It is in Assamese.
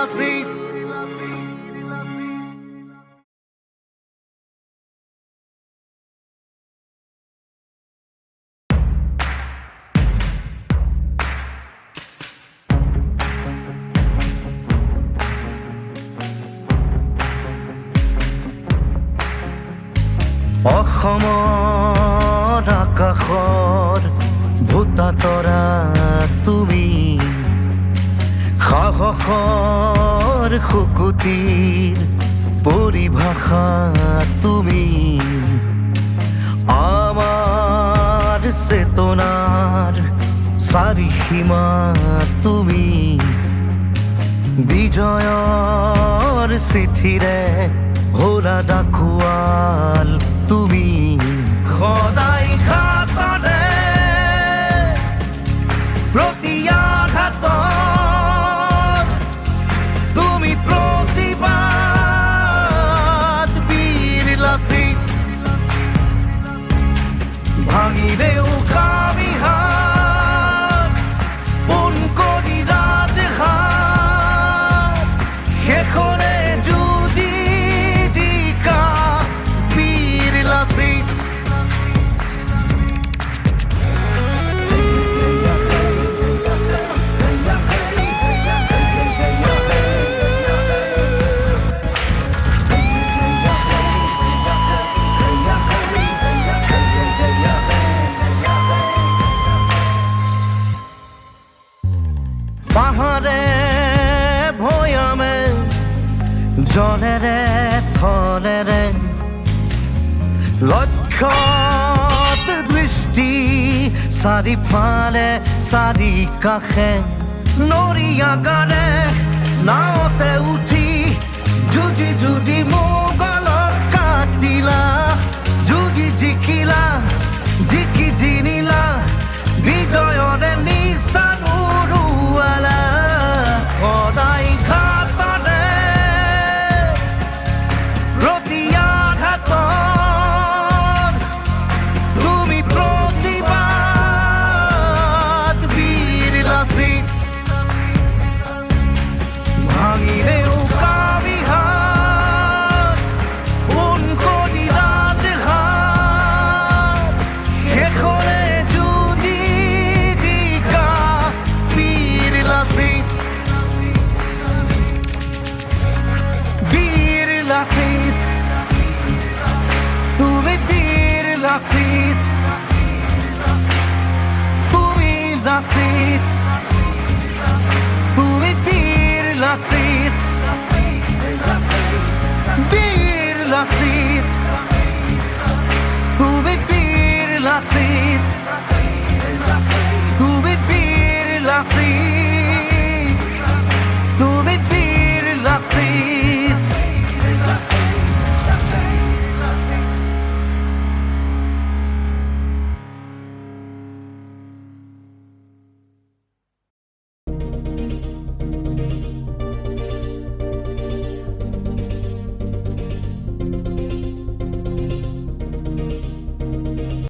লাচিত অসমৰ আকাশৰ ভূতাতৰা তুমি সাহসৰ শুকুতিৰ পৰিভাষা তুমি আমাৰ চেতনাৰ চাৰিসীমা তুমি বিজয়ৰ চিঠিৰে ভৰা ডাকুৱাল তুমি সদায় ঘাতৰে প্ৰতি আঘাতত তুমি প্ৰতিবাদ বীৰ লাচিত ভাঙিলেও কামিহাত পোন কৰি ৰাজহাত শেষৰে যুঁজি জিকা বীৰ লাচিত পাহাৰে ভৈয়ামে জলেৰে থলেৰে লক্ষ্যত দৃষ্টি চাৰিফালে চাৰি কাষে নৰিয়া গানে নাওতে উঠি যুঁজি যুঁজি মোগলক কাটিলা যুঁজি জিকিলা জিকি জিনিলা বিজয়ৰে নিশান উৰুৱালা সদায় ঘাতৰে প্ৰতি আঘাতত তুমি প্ৰতিবাদ বীৰ লাচিত ভাঙিলেও কামিহাত পোন কৰি ৰাজহাত শেষৰে যুঁজি জিকা বীৰ লাচিত বীৰ লাচিত তুমি বীৰ লাচিত তুমি লাচিত তুমি বীৰ লাচিত